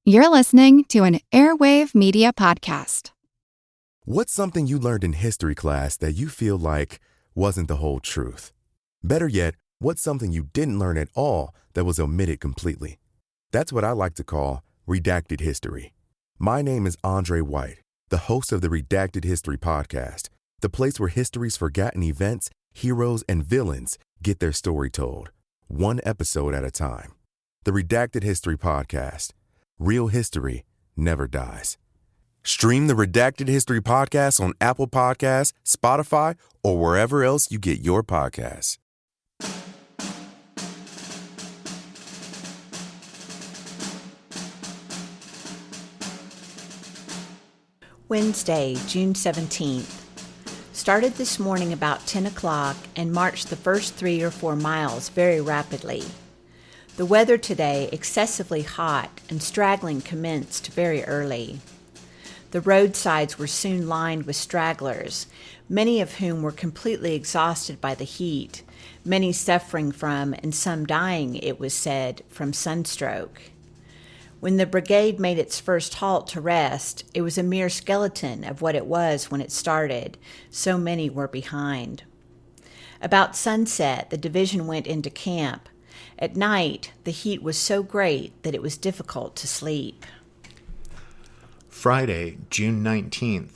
You're listening to an Airwave Media Podcast. What's something you learned in history class that you feel like wasn't the whole truth? Better yet, what's something you didn't learn at all that was omitted completely? That's what I like to call redacted history. My name is Andre White, the host of the Redacted History Podcast, the place where history's forgotten events, heroes, and villains get their story told, one episode at a time. The Redacted History Podcast. Real history never dies. Stream the Redacted History Podcast on Apple Podcasts, Spotify, or wherever else you get your podcasts. Wednesday, June 17th. Started this morning about 10 o'clock and marched the first 3 or 4 miles very rapidly. The weather today excessively hot and straggling commenced very early. The roadsides were soon lined with stragglers, many of whom were completely exhausted by the heat, many suffering from, and some dying, it was said, from sunstroke. When the brigade made its first halt to rest, it was a mere skeleton of what it was when it started, so many were behind. About sunset, the division went into camp. At night, the heat was so great that it was difficult to sleep. Friday, June 19th.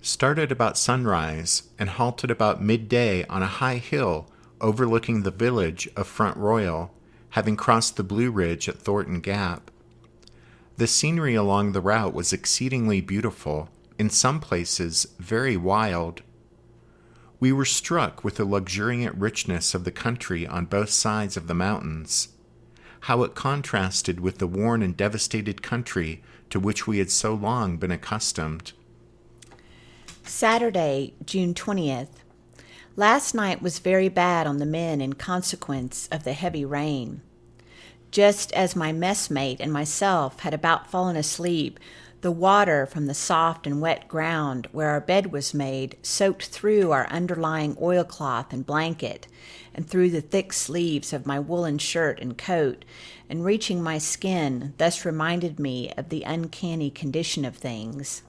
Started about sunrise and halted about midday on a high hill overlooking the village of Front Royal, having crossed the Blue Ridge at Thornton Gap. The scenery along the route was exceedingly beautiful, in some places very wild. We were struck with the luxuriant richness of the country on both sides of the mountains, how it contrasted with the worn and devastated country to which we had so long been accustomed. Saturday, June 20th. Last night was very bad on the men in consequence of the heavy rain. Just as my messmate and myself had about fallen asleep, the water from the soft and wet ground where our bed was made soaked through our underlying oilcloth and blanket, and through the thick sleeves of my woolen shirt and coat, and reaching my skin, thus reminded me of the uncanny condition of things.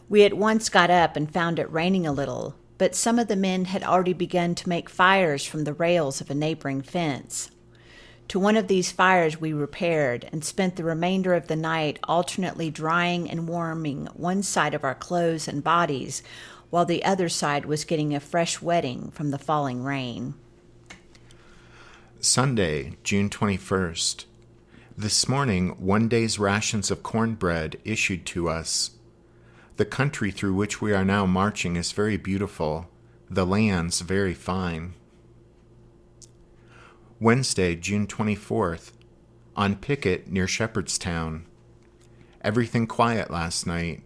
We at once got up and found it raining a little, but some of the men had already begun to make fires from the rails of a neighboring fence. To one of these fires we repaired and spent the remainder of the night alternately drying and warming one side of our clothes and bodies, while the other side was getting a fresh wetting from the falling rain. Sunday, June 21st. This morning, one day's rations of cornbread issued to us. The country through which we are now marching is very beautiful, the lands very fine. Wednesday, June 24th. On picket near Shepherdstown. Everything quiet last night.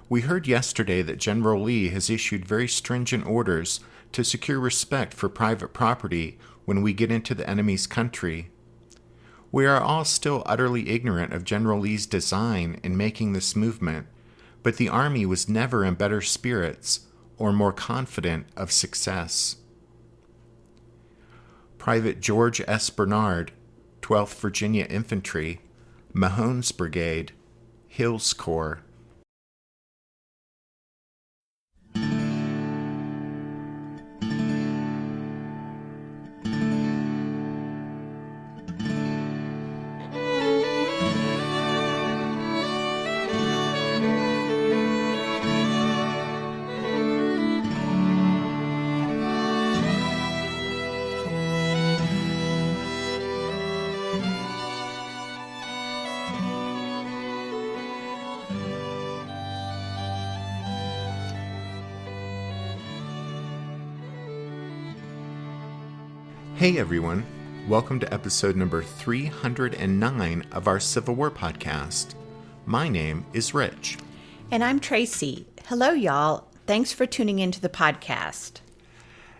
We heard yesterday that General Lee has issued very stringent orders to secure respect for private property when we get into the enemy's country. We are all still utterly ignorant of General Lee's design in making this movement, but the Army was never in better spirits or more confident of success. Private George S. Bernard, 12th Virginia Infantry, Mahone's Brigade, Hills Corps. Hey everyone, welcome to episode number 309 of our Civil War podcast. My name is Rich. And I'm Tracy. Hello, y'all. Thanks for tuning into the podcast.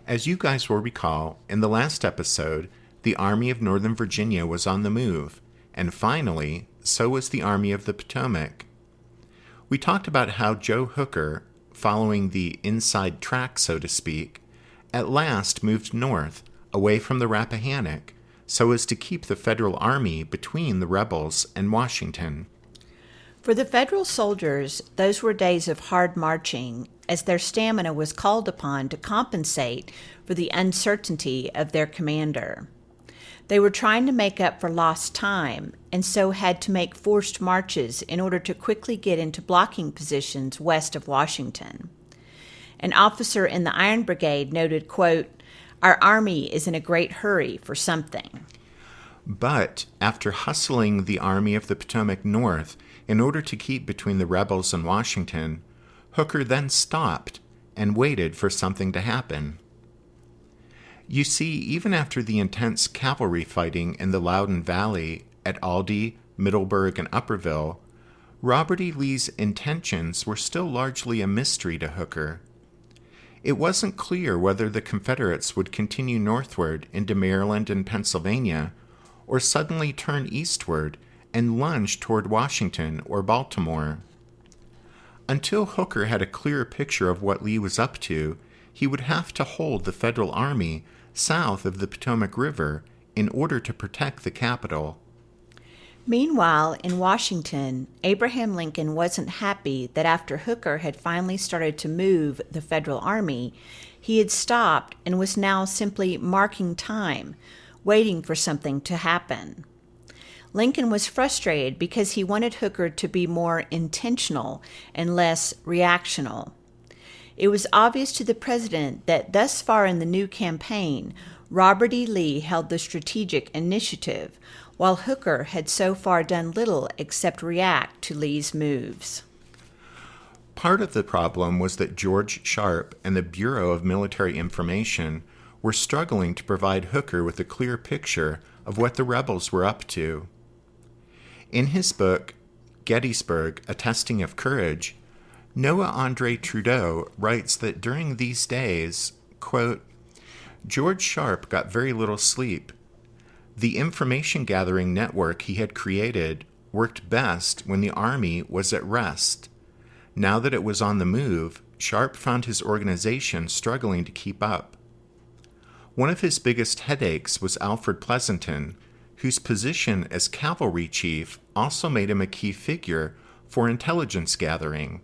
As you guys will recall, in the last episode, the Army of Northern Virginia was on the move, and finally, so was the Army of the Potomac. We talked about how Joe Hooker, following the inside track, so to speak, at last moved north, away from the Rappahannock, so as to keep the Federal Army between the rebels and Washington. For the Federal soldiers, those were days of hard marching, as their stamina was called upon to compensate for the uncertainty of their commander. They were trying to make up for lost time, and so had to make forced marches in order to quickly get into blocking positions west of Washington. An officer in the Iron Brigade noted, quote, "Our army is in a great hurry for something." But after hustling the Army of the Potomac north in order to keep between the rebels and Washington, Hooker then stopped and waited for something to happen. You see, even after the intense cavalry fighting in the Loudoun Valley at Aldie, Middleburg, and Upperville, Robert E. Lee's intentions were still largely a mystery to Hooker. It wasn't clear whether the Confederates would continue northward into Maryland and Pennsylvania, or suddenly turn eastward and lunge toward Washington or Baltimore. Until Hooker had a clearer picture of what Lee was up to, he would have to hold the Federal Army south of the Potomac River in order to protect the capital. Meanwhile, in Washington, Abraham Lincoln wasn't happy that after Hooker had finally started to move the Federal Army, he had stopped and was now simply marking time, waiting for something to happen. Lincoln was frustrated because he wanted Hooker to be more intentional and less reactional. It was obvious to the president that thus far in the new campaign, Robert E. Lee held the strategic initiative, while Hooker had so far done little except react to Lee's moves. Part of the problem was that George Sharp and the Bureau of Military Information were struggling to provide Hooker with a clear picture of what the rebels were up to. In his book, Gettysburg, A Testing of Courage, Noah Andre Trudeau writes that during these days, quote, "George Sharp got very little sleep. The information-gathering network he had created worked best when the Army was at rest. Now that it was on the move, Sharp found his organization struggling to keep up. One of his biggest headaches was Alfred Pleasonton, whose position as cavalry chief also made him a key figure for intelligence gathering.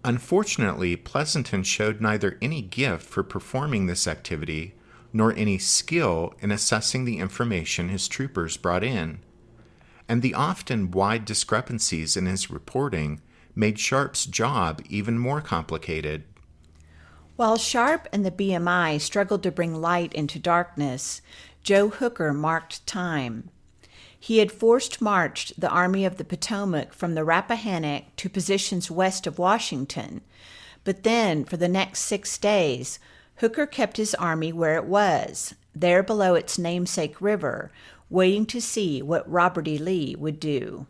Unfortunately, Pleasonton showed neither any gift for performing this activity nor any skill in assessing the information his troopers brought in, and the often wide discrepancies in his reporting made Sharp's job even more complicated." While Sharp and the BMI struggled to bring light into darkness, Joe Hooker marked time. He had forced marched the Army of the Potomac from the Rappahannock to positions west of Washington, but then for the next 6 days, Hooker kept his army where it was, there below its namesake river, waiting to see what Robert E. Lee would do.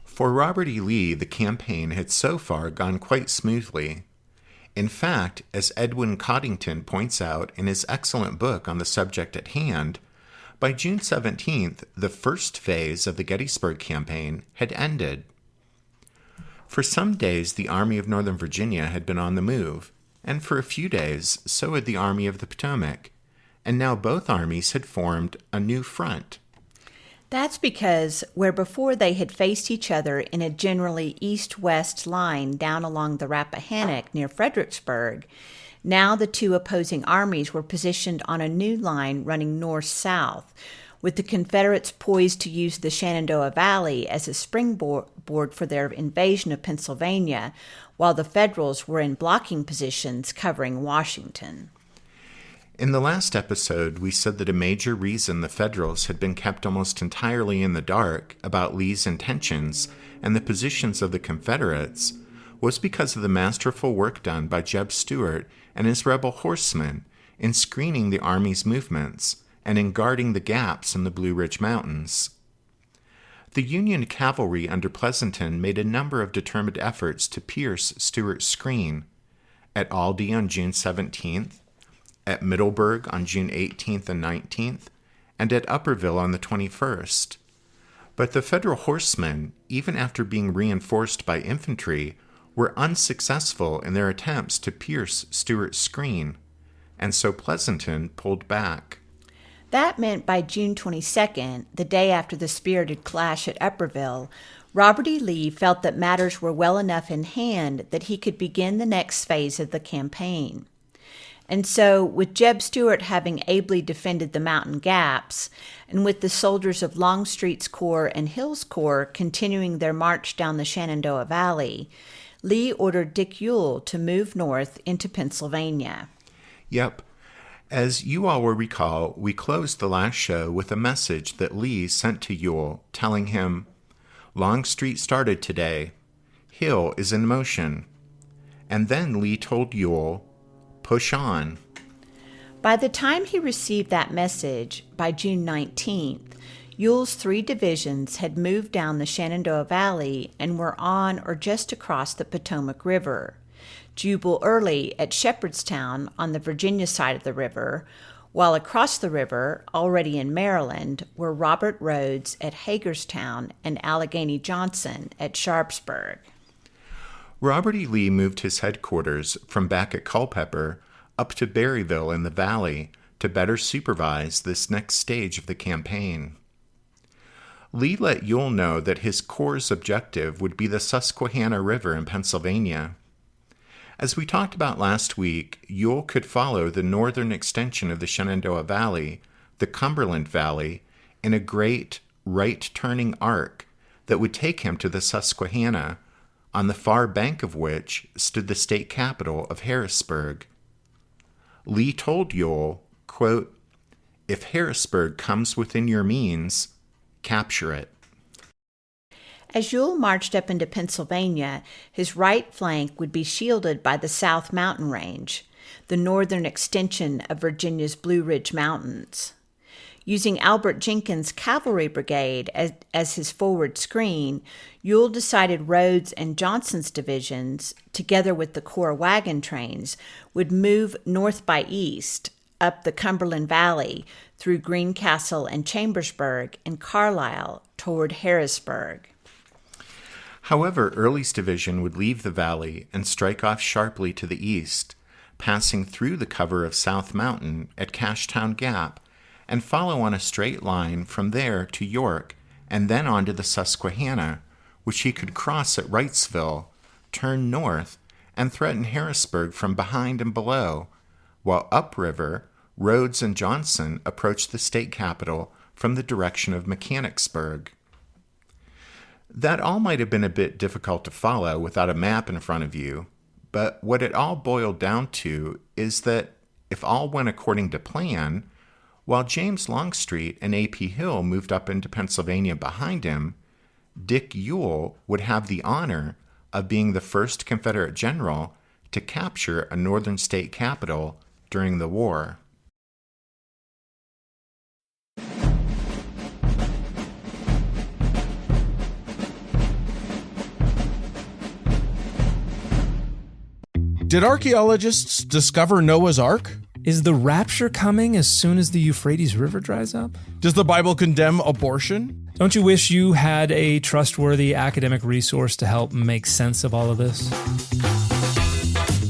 For Robert E. Lee, the campaign had so far gone quite smoothly. In fact, as Edwin Coddington points out in his excellent book on the subject at hand, by June 17th, the first phase of the Gettysburg campaign had ended. For some days, the Army of Northern Virginia had been on the move, and for a few days, so had the Army of the Potomac, and now both armies had formed a new front. That's because where before they had faced each other in a generally east-west line down along the Rappahannock near Fredericksburg, now the two opposing armies were positioned on a new line running north-south, with the Confederates poised to use the Shenandoah Valley as a springboard for their invasion of Pennsylvania, while the Federals were in blocking positions covering Washington. In the last episode, we said that a major reason the Federals had been kept almost entirely in the dark about Lee's intentions and the positions of the Confederates was because of the masterful work done by Jeb Stuart and his rebel horsemen in screening the Army's movements and in guarding the gaps in the Blue Ridge Mountains. The Union cavalry under Pleasonton made a number of determined efforts to pierce Stuart's screen. At Aldie on June 17th, at Middleburg on June 18th and 19th, and at Upperville on the 21st. But the Federal horsemen, even after being reinforced by infantry, were unsuccessful in their attempts to pierce Stuart's screen, and so Pleasanton pulled back. That meant by June 22nd, the day after the spirited clash at Upperville, Robert E. Lee felt that matters were well enough in hand that he could begin the next phase of the campaign. And so, with Jeb Stuart having ably defended the mountain gaps, and with the soldiers of Longstreet's Corps and Hill's Corps continuing their march down the Shenandoah Valley, Lee ordered Dick Ewell to move north into Pennsylvania. Yep. As you all will recall, we closed the last show with a message that Lee sent to Ewell telling him, "Longstreet started today. Hill is in motion." And then Lee told Ewell, "Push on." By the time he received that message, by June 19th, Ewell's 3 divisions had moved down the Shenandoah Valley and were on or just across the Potomac River. Jubal Early at Shepherdstown on the Virginia side of the river, while across the river, already in Maryland, were Robert Rhodes at Hagerstown and Allegheny Johnson at Sharpsburg. Robert E. Lee moved his headquarters from back at Culpeper up to Berryville in the valley to better supervise this next stage of the campaign. Lee let Ewell know that his corps' objective would be the Susquehanna River in Pennsylvania. As we talked about last week, Ewell could follow the northern extension of the Shenandoah Valley, the Cumberland Valley, in a great right-turning arc that would take him to the Susquehanna, on the far bank of which stood the state capital of Harrisburg. Lee told Ewell, quote, "If Harrisburg comes within your means, capture it." As Ewell marched up into Pennsylvania, his right flank would be shielded by the South Mountain Range, the northern extension of Virginia's Blue Ridge Mountains. Using Albert Jenkins' cavalry brigade as his forward screen, Ewell decided Rhodes and Johnson's divisions, together with the Corps wagon trains, would move north by east, up the Cumberland Valley, through Greencastle and Chambersburg and Carlisle, toward Harrisburg. However, Early's division would leave the valley and strike off sharply to the east, passing through the cover of South Mountain at Cashtown Gap, and follow on a straight line from there to York, and then on to the Susquehanna, which he could cross at Wrightsville, turn north, and threaten Harrisburg from behind and below, while upriver, Rhodes and Johnson approached the state capital from the direction of Mechanicsburg. That all might have been a bit difficult to follow without a map in front of you, but what it all boiled down to is that if all went according to plan, while James Longstreet and A.P. Hill moved up into Pennsylvania behind him, Dick Ewell would have the honor of being the first Confederate general to capture a northern state capital during the war. Did archaeologists discover Noah's Ark? Is the rapture coming as soon as the Euphrates River dries up? Does the Bible condemn abortion? Don't you wish you had a trustworthy academic resource to help make sense of all of this?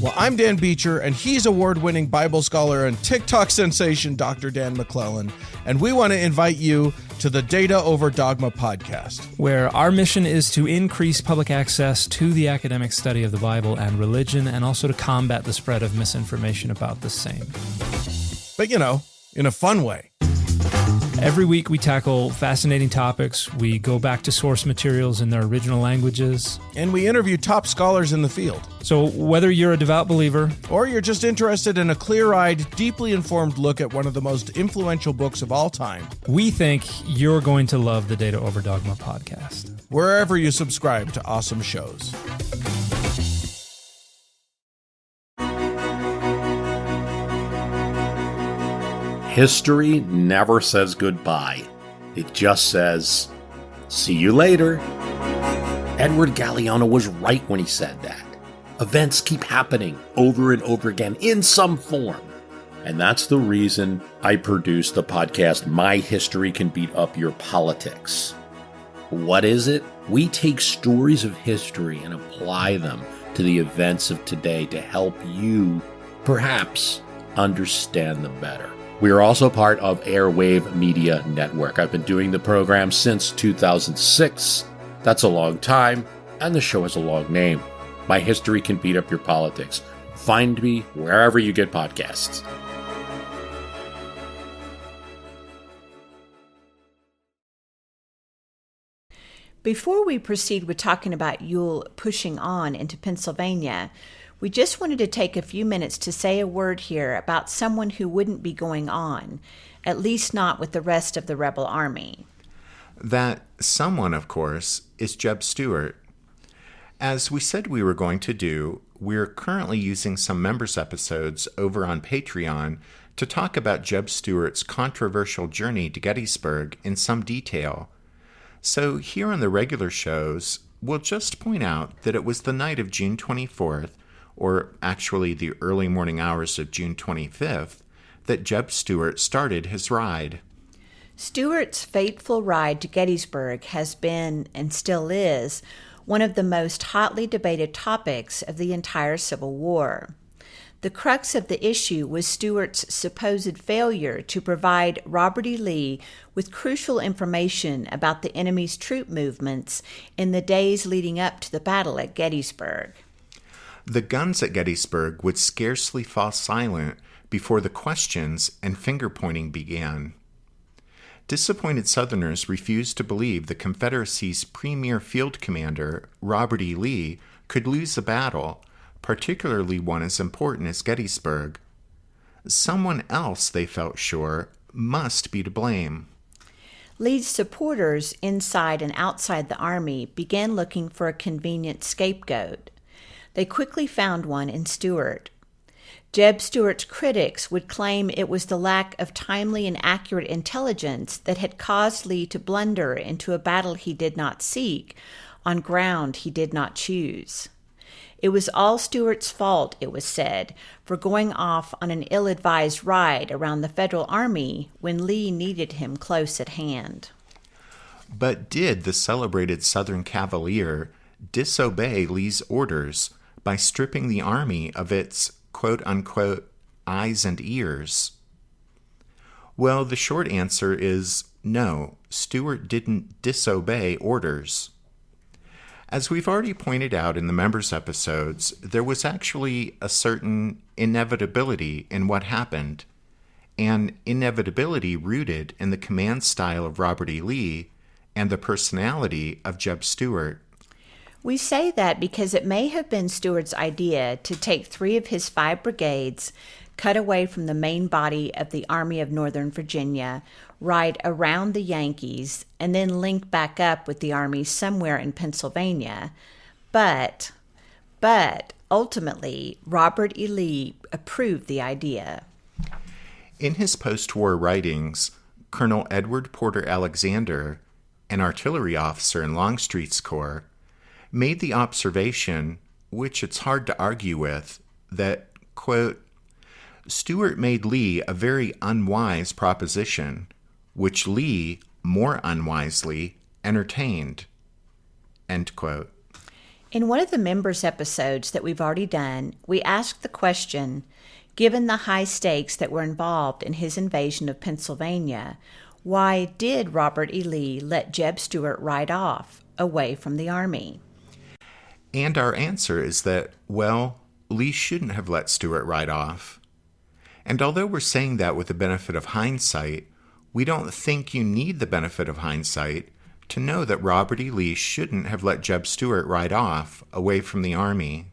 Well, I'm Dan Beecher, and he's award-winning Bible scholar and TikTok sensation Dr. Dan McClellan, and we want to invite you to the Data Over Dogma podcast, where our mission is to increase public access to the academic study of the Bible and religion, and also to combat the spread of misinformation about the same. But, in a fun way. Every week we tackle fascinating topics, we go back to source materials in their original languages, And we interview top scholars in the field. So whether you're a devout believer, or you're just interested in a clear-eyed, deeply informed look at one of the most influential books of all time, we think you're going to love the Data Over Dogma podcast. wherever you subscribe to awesome shows. History never says goodbye. It just says, see you later. Edward Galeano was right when he said that. Events keep happening over and over again in some form. And that's the reason I produce the podcast, My History Can Beat Up Your Politics. What is it? We take stories of history and apply them to the events of today to help you, perhaps, understand them better. We are also part of Airwave Media Network. I've been doing the program since 2006. That's a long time, and the show has a long name. My history can beat up your politics. Find me wherever you get podcasts. Before we proceed with talking about Ewell pushing on into Pennsylvania, we just wanted to take a few minutes to say a word here about someone who wouldn't be going on, at least not with the rest of the rebel army. That someone, of course, is Jeb Stuart. As we said we were going to do, we're currently using some members' episodes over on Patreon to talk about Jeb Stuart's controversial journey to Gettysburg in some detail. So here on the regular shows, we'll just point out that it was the night of June 24th, or actually the early morning hours of June 25th, that Jeb Stuart started his ride. Stuart's fateful ride to Gettysburg has been, and still is, one of the most hotly debated topics of the entire Civil War. The crux of the issue was Stuart's supposed failure to provide Robert E. Lee with crucial information about the enemy's troop movements in the days leading up to the battle at Gettysburg. The guns at Gettysburg would scarcely fall silent before the questions and finger-pointing began. Disappointed Southerners refused to believe the Confederacy's premier field commander, Robert E. Lee, could lose a battle, particularly one as important as Gettysburg. Someone else, they felt sure, must be to blame. Lee's supporters inside and outside the Army began looking for a convenient scapegoat. They quickly found one in Stuart. Jeb Stuart's critics would claim it was the lack of timely and accurate intelligence that had caused Lee to blunder into a battle he did not seek, on ground he did not choose. It was all Stuart's fault, it was said, for going off on an ill-advised ride around the Federal Army when Lee needed him close at hand. But did the celebrated Southern Cavalier disobey Lee's orders by stripping the Army of its quote-unquote eyes and ears? Well, the short answer is no, Stuart didn't disobey orders. As we've already pointed out in the members' episodes, there was actually a certain inevitability in what happened, an inevitability rooted in the command style of Robert E. Lee and the personality of Jeb Stuart. We say that because it may have been Stuart's idea to take 3 of his 5 brigades, cut away from the main body of the Army of Northern Virginia, ride around the Yankees, and then link back up with the Army somewhere in Pennsylvania. But ultimately, Robert E. Lee approved the idea. In his post-war writings, Colonel Edward Porter Alexander, an artillery officer in Longstreet's Corps, made the observation, which it's hard to argue with, that, quote, Stuart made Lee a very unwise proposition, which Lee, more unwisely, entertained, end quote. In one of the members' episodes that we've already done, we asked the question, given the high stakes that were involved in his invasion of Pennsylvania, why did Robert E. Lee let Jeb Stuart ride off away from the Army? And our answer is that, well, Lee shouldn't have let Stuart ride off. And although we're saying that with the benefit of hindsight, we don't think you need the benefit of hindsight to know that Robert E. Lee shouldn't have let Jeb Stuart ride off away from the Army.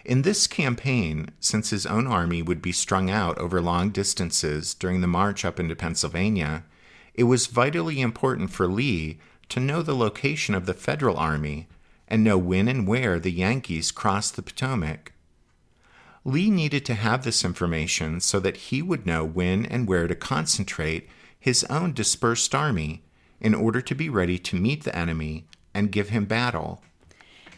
In this campaign, since his own army would be strung out over long distances during the march up into Pennsylvania, it was vitally important for Lee to know the location of the Federal Army and know when and where the Yankees crossed the Potomac. Lee needed to have this information so that he would know when and where to concentrate his own dispersed army in order to be ready to meet the enemy and give him battle.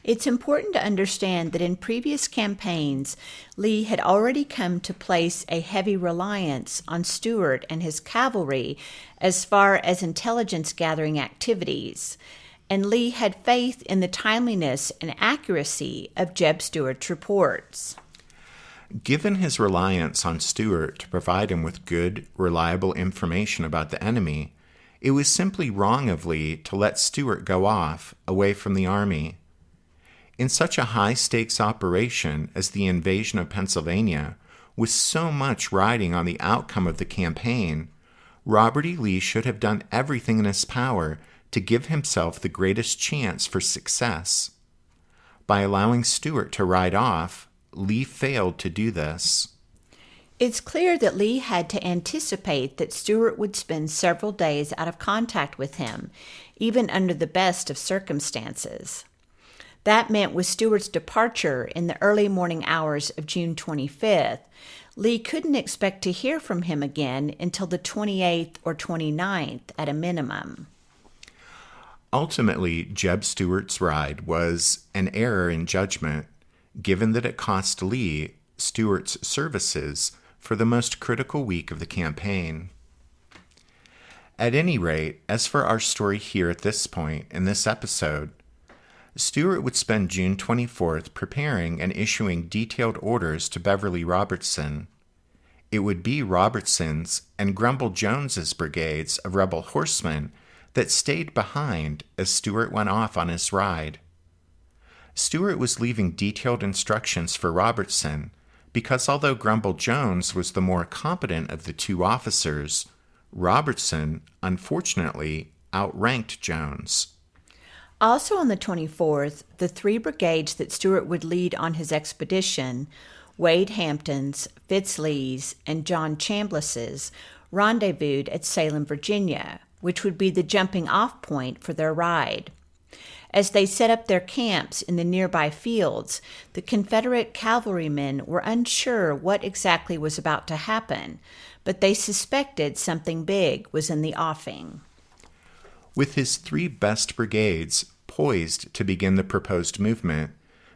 It's important to understand that in previous campaigns, Lee had already come to place a heavy reliance on Stuart and his cavalry as far as intelligence gathering activities, and Lee had faith in the timeliness and accuracy of Jeb Stuart's reports. Given his reliance on Stuart to provide him with good, reliable information about the enemy, it was simply wrong of Lee to let Stuart go off away from the army. In such a high-stakes operation as the invasion of Pennsylvania, with so much riding on the outcome of the campaign, Robert E. Lee should have done everything in his power to give himself the greatest chance for success. By allowing Stuart to ride off, Lee failed to do this. It's clear that Lee had to anticipate that Stuart would spend several days out of contact with him, even under the best of circumstances. That meant with Stuart's departure in the early morning hours of June 25th, Lee couldn't expect to hear from him again until the 28th or 29th at a minimum. Ultimately, Jeb Stuart's ride was an error in judgment, given that it cost Lee Stuart's services for the most critical week of the campaign. At any rate, as for our story here at this point in this episode, Stuart would spend June 24th preparing and issuing detailed orders to Beverly Robertson. It would be Robertson's and Grumble Jones's brigades of rebel horsemen that stayed behind as Stuart went off on his ride. Stuart was leaving detailed instructions for Robertson because although Grumble Jones was the more competent of the two officers, Robertson, unfortunately, outranked Jones. Also on the 24th, the three brigades that Stuart would lead on his expedition, Wade Hampton's, Fitz Lee's, and John Chambliss's, rendezvoused at Salem, Virginia, which would be the jumping-off point for their ride. As they set up their camps in the nearby fields, the Confederate cavalrymen were unsure what exactly was about to happen, but they suspected something big was in the offing. With his three best brigades poised to begin the proposed movement,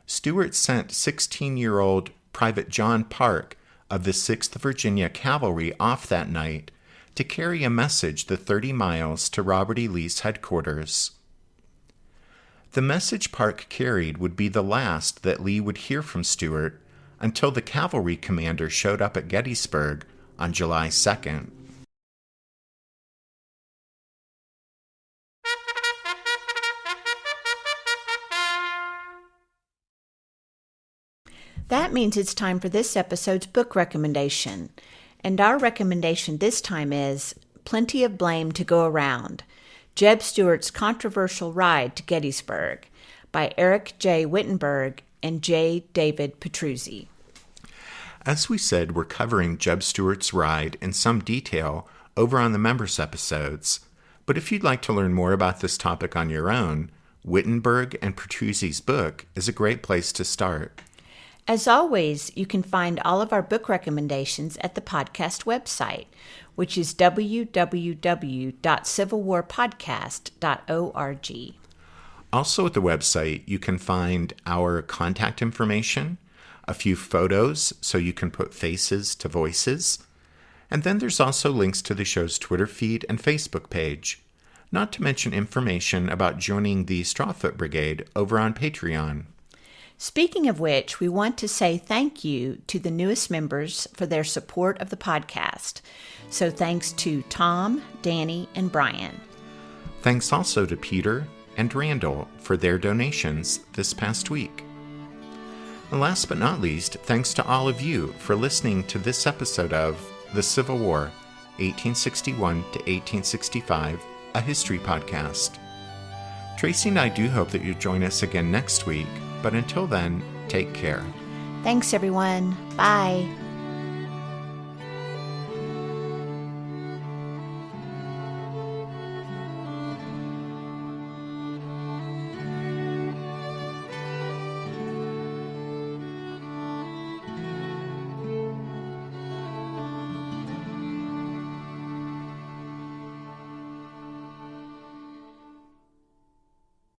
Stuart sent 16-year-old Private John Park of the 6th Virginia Cavalry off that night to carry a message the 30 miles to Robert E. Lee's headquarters. The message Park carried would be the last that Lee would hear from Stuart until the cavalry commander showed up at Gettysburg on July 2nd. That means it's time for this episode's book recommendation. And our recommendation this time is Plenty of Blame to Go Around, Jeb Stuart's Controversial Ride to Gettysburg by Eric J. Wittenberg and J. David Petruzzi. As we said, we're covering Jeb Stuart's ride in some detail over on the members episodes. But if you'd like to learn more about this topic on your own, Wittenberg and Petruzzi's book is a great place to start. As always, you can find all of our book recommendations at the podcast website, which is www.civilwarpodcast.org. Also at the website, you can find our contact information, a few photos so you can put faces to voices, and then there's also links to the show's Twitter feed and Facebook page, not to mention information about joining the Strawfoot Brigade over on Patreon. Speaking of which, we want to say thank you to the newest members for their support of the podcast. So thanks to Tom, Danny, and Brian. Thanks also to Peter and Randall for their donations this past week. And last but not least, thanks to all of you for listening to this episode of The Civil War, 1861 to 1865, a history podcast. Tracy and I do hope that you join us again next week, but until then, take care. Thanks, everyone. Bye.